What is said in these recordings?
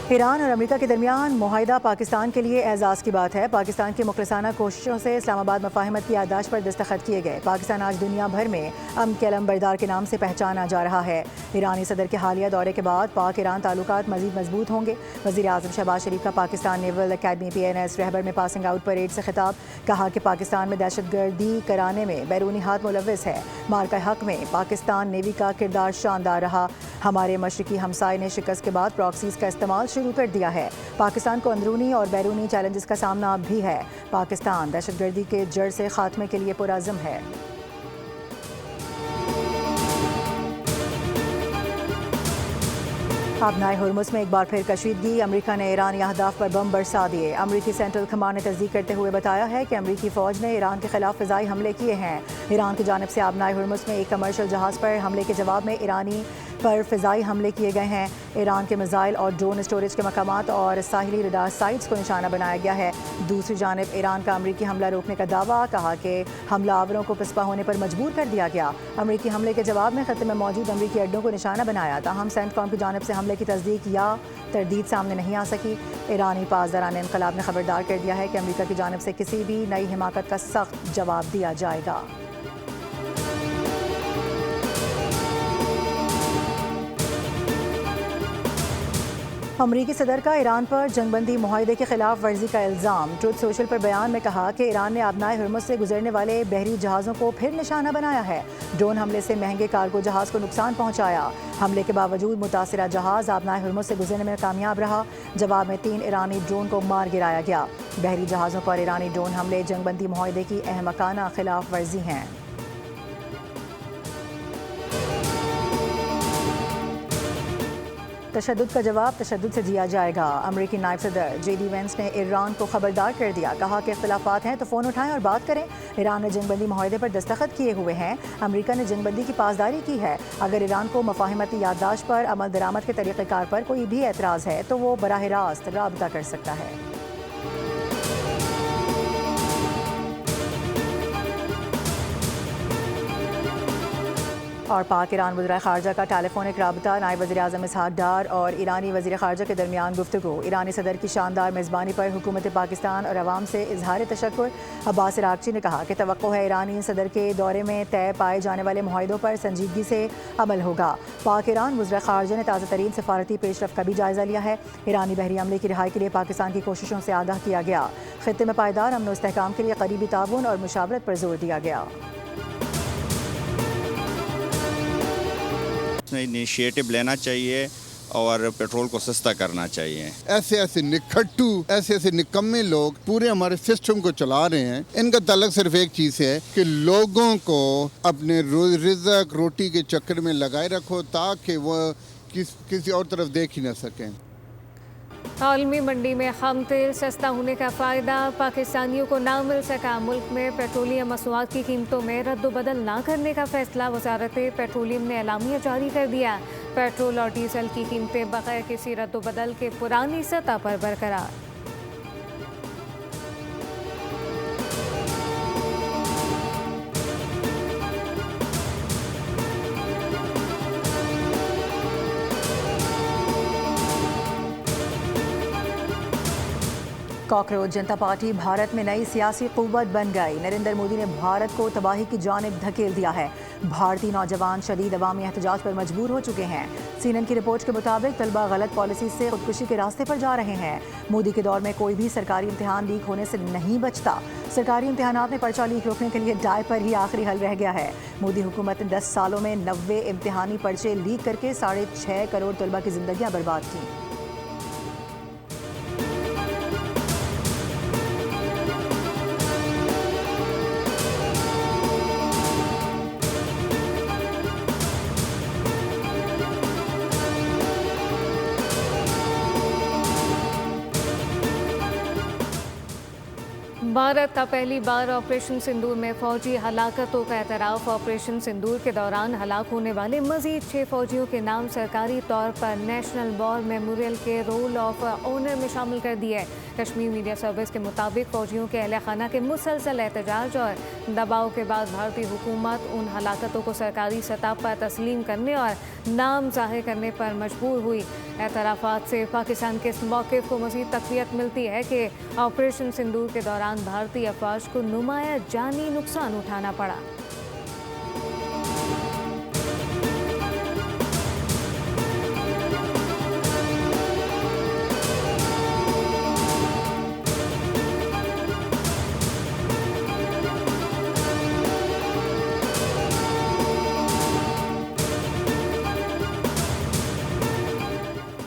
Iran और America के दरमियान मुआहिदा पाकिस्तान के लिए एजाज़ की बात है। पाकिस्तान की मुखलसाना कोशिशों से इस्लामाबाद मफाहिमत की याददाश्त पर दस्तखत किए गए। पाकिस्तान आज दुनिया भर में अमन के अलंबरदार के नाम से पहचाना जा रहा है। ईरानी सदर के हालिया दौरे के बाद पाक ईरान ताल्लुकात मजीद मजबूत होंगे। वज़ीर आज़म शहबाज शरीफ का पाकिस्तान नेवल अकेडमी PNS रहबर में पासिंग आउट परेड से खिताब। कहा कि पाकिस्तान में दहशतगर्दी कराने में बैरूनी हाथ मुलव्वस है। मार्का हक में पाकिस्तान नेवी का किरदार शानदार रहा। हमारे मशरकी हमसाये ने शिकस्त के बाद प्रॉक्सीज का इस्तेमाल शुरू कर दिया है। पाकिस्तान को अंदरूनी और बैरूनी चैलेंजेस का सामना अब भी है। पाकिस्तान दहशतगर्दी के जड़ से खात्मे के लिए पुरअज़्म है। अपनाए हुर्मुज़ में एक बार फिर कशीदगी। अमेरिका ने ईरानी अहदाफ पर बम बरसा दिए। अमेरिकी सेंट्रल कमांड ने तस्दीक करते हुए बताया है कि अमेरिकी फ़ौज ने ईरान के खिलाफ फ़िज़ाई हमले किए हैं। ईरान की जानिब से अपनाए हुर्मुज़ में एक कमर्शियल जहाज़ पर हमले के जवाब में ईरानी पर फ़िज़ाई हमले किए गए हैं। ईरान के मिसाइल और ड्रोन स्टोरेज के मकामात और साहिली रडार साइट्स को निशाना बनाया गया है। दूसरी जानिब ईरान का अमेरिकी हमला रोकने का दावा। कहा कि हमलावरों को पिस्पा होने पर मजबूर कर दिया गया। अमेरिकी हमले के जवाब में खत्ते में मौजूद अमेरिकी अड्डों को निशाना बनाया। ताहम सेंटकॉम की जानिब से हमले की तस्दीक या तरदीद सामने नहीं आ सकी। ईरानी पासदारान इनकलाब ने खबरदार कर दिया है कि अमेरिका की जानिब से किसी भी नई हिमाकत का सख्त जवाब दिया जाएगा। अमरीकी सदर का ईरान पर जंगबंदी मुआहिदे के खिलाफ वर्जी का इल्ज़ाम। ट्रुथ सोशल पर बयान में कहा कि ईरान ने अपनाए हुर्मुज़ से गुजरने वाले बहरी जहाज़ों को फिर निशाना बनाया है। ड्रोन हमले से महंगे कार्गो जहाज़ को नुकसान पहुंचाया। हमले के बावजूद मुतासिरा जहाज़ अपनाए हुर्मुज़ से गुजरने में कामयाब रहा। जवाब में 3 ईरानी ड्रोन को मार गिराया गया। बहरी जहाज़ों पर ईरानी ड्रोन हमले जंगबंदी मुआहिदे की अहमकाना खिलाफ वर्जी हैं। तशद्दुद का जवाब तशद्दुद से दिया जाएगा। अमेरिकी नायब सदर JD वेंस ने ईरान को खबरदार कर दिया। कहा कि इख्तिलाफात हैं तो फ़ोन उठाएं और बात करें। ईरान ने जंगबंदी मुआहिदे पर दस्तखत किए हुए हैं। अमेरिका ने जंगबंदी की पासदारी की है। अगर ईरान को मफाहिमती याददाश्त पर अमल दरामद के तरीक़ेकार पर कोई भी एतराज़ है तो वो बराह रास्त राबता कर सकता है। और पाक ईरान वज़ीर ख़ारजा का टेलीफोनिक राबता। नायब वज़ीर आज़म इसहाक़ डार और ईरानी वज़ीर ख़ारजा के दरमियान गुफ्तगू। ईरानी सदर की शानदार मेज़बानी पर हुकूमत पाकिस्तान और अवाम से इजहार तशक्कुर। अब्बास इराक़ची ने कहा कि तवक्को है ईरानी सदर के दौरे में तय पाए जाने वाले मुआहिदों पर संजीदगी से अमल होगा। पाक ईरान वज़ीर ख़ारजा ने ताज़ा तरीन सफारती पेशरफ का भी जायज़ा लिया है। ईरानी बहरी अमले की रिहाई के लिए पाकिस्तान की कोशिशों से आगाह किया गया। ख़ित्ते में पायदार अमन व इस्तेहकाम के लिए करीबी ताउन और मुशावरत पर जोर दिया गया। इनिशिएटिव लेना चाहिए और पेट्रोल को सस्ता करना चाहिए। ऐसे ऐसे निखट्टू ऐसे निकम्मे लोग पूरे हमारे सिस्टम को चला रहे हैं। इनका ताल्लुक सिर्फ एक चीज़ है कि लोगों को अपने रिज़्क़ रोटी के चक्कर में लगाए रखो ताकि वो किसी और तरफ देख ही ना सकें। आलमी मंडी में खम तेल सस्ता होने का फ़ायदा पाकिस्तानियों को ना मिल सका। मुल्क में पेट्रोलियम मसनूआत की कीमतों में रद्द-बदल ना करने का फैसला वज़ारत पेट्रोलियम ने एलामिया जारी कर दिया। पेट्रोल और डीजल की कीमतें बगैर किसी रद्द-बदल के पुरानी सतह पर बरकरार। कॉकरोच जनता पार्टी भारत में नई सियासी कुव्वत बन गई। नरेंद्र मोदी ने भारत को तबाही की जानिब धकेल दिया है। भारतीय नौजवान शदीद अवामी एहतजाज पर मजबूर हो चुके हैं। CNN की रिपोर्ट के मुताबिक तलबा गलत पॉलिसी से खुदकुशी के रास्ते पर जा रहे हैं। मोदी के दौर में कोई भी सरकारी इम्तिहान लीक होने से नहीं बचता। सरकारी इम्तिहानात में पर्चा लीक रोकने के लिए डाय पर ही आखिरी हल रह गया है। मोदी हुकूमत ने 10 सालों में 90 इम्तिहानी पर्चे लीक करके 6.5 करोड़ तलबा की जिंदगियां बर्बाद की। भारत का पहली बार ऑपरेशन सिंदूर में फौजी हलाकतों का एतराफ़। ऑपरेशन सिंदूर के दौरान हलाक होने वाले मजीद 6 फौजियों के नाम सरकारी तौर पर नेशनल वॉर मेमोरियल के रोल ऑफ ऑनर में शामिल कर दिए। कश्मीर मीडिया सर्विस के मुताबिक फौजियों के अहल खाना के मुसलसल एहतजाज और दबाव के बाद भारतीय हुकूमत उन हलाकतों को सरकारी सतह पर तस्लीम करने और नाम जाहिर करने पर मजबूर हुई। एतराफ़ात से पाकिस्तान के इस मौक़िफ़ को मज़ीद तक़वियत मिलती है कि ऑपरेशन सिंदूर के दौरान भारतीय अफ़वाज को नुमाया जानी नुकसान उठाना पड़ा।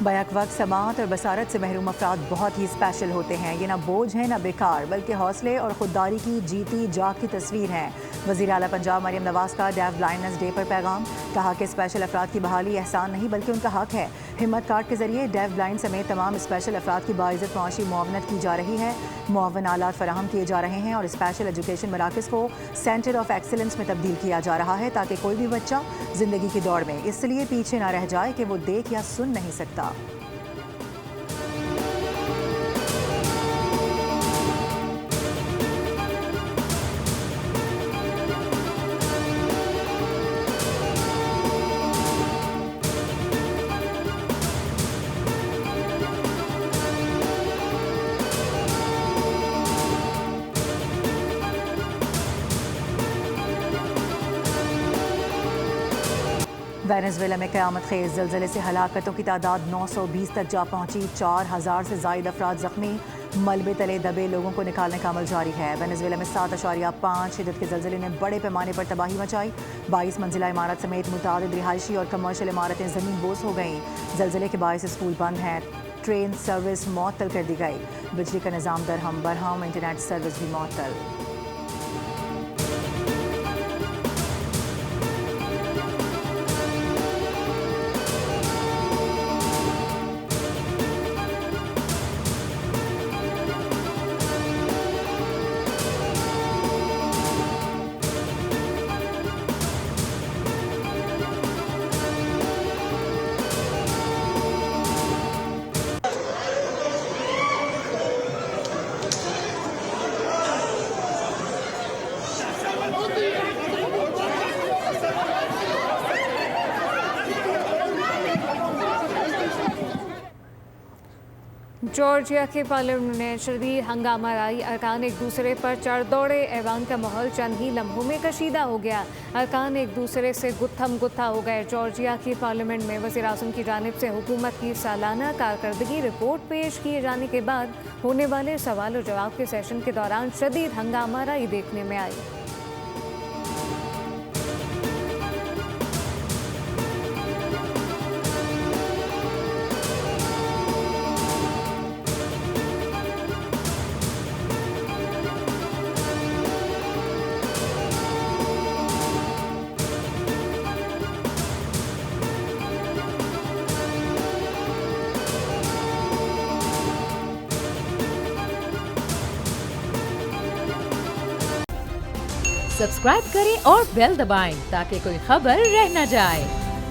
बैक वक्त समाअत और बसारत से महरूम अफराद बहुत ही स्पेशल होते हैं। ये ना बोझ हैं ना बेकार, बल्कि हौसले और खुददारी की जीती जागती तस्वीर हैं। वज़ीर आला पंजाब मरियम नवाज़ का डेफ ब्लाइंडनेस डे पर पैगाम, कहा कि स्पेशल अफराद की बहाली एहसान नहीं बल्कि उनका हक है। हिम्मत कार्ड के जरिए डेफ ब्लाइंड समेत तमाम स्पेशल अफराद की बाइज़्ज़त माशी मुआवनत की जा रही है। मुआवन आलात फराहम किए जा रहे हैं और स्पेशल एजुकेशन मराकज़ को सेंटर ऑफ एक्सीलेंस में तब्दील किया जा रहा है ताकि कोई भी बच्चा ज़िंदगी की दौड़ में इसलिए पीछे ना रह जाए कि वो देख या सुन नहीं सकता। वेनेजुएला में क़यामत खेज़ ज़लज़ले से हलाकतों की तादाद 920 तक जा पहुंची। 4000 से ज़ायद अफराद ज़ख्मी, मलबे तले दबे लोगों को निकालने का अमल जारी है। वेनेजुएला में 7.5 शिद्दत के ज़लज़ले ने बड़े पैमाने पर तबाही मचाई। 22 मंजिला इमारत समेत मुतादिद रिहायशी और कमर्शियल इमारतें ज़मीन बोस हो गईं। ज़लज़ले के बायस स्कूल बंद हैं, ट्रेन सर्विस मुअत्तल कर दी गई, बिजली का निज़ाम दरहम बरहम, इंटरनेट सर्विस भी मुअत्तल। जॉर्जिया के पार्लियामेंट में शदीद हंगामा आई। अरकान एक दूसरे पर चढ़ दौड़े। ऐवान का माहौल चंद ही लम्हों में कशीदा हो गया। अरकान एक दूसरे से गुत्थम गुत्था हो गए। जॉर्जिया की पार्लियामेंट में वज़ीर आज़म की जानिब से हुकूमत की सालाना कारकर्दगी रिपोर्ट पेश किए जाने के बाद होने वाले सवाल और जवाब के सेशन के दौरान शदीद हंगामाराई देखने में आई। सब्सक्राइब करें और बेल दबाएं ताकि कोई खबर रह न जाए।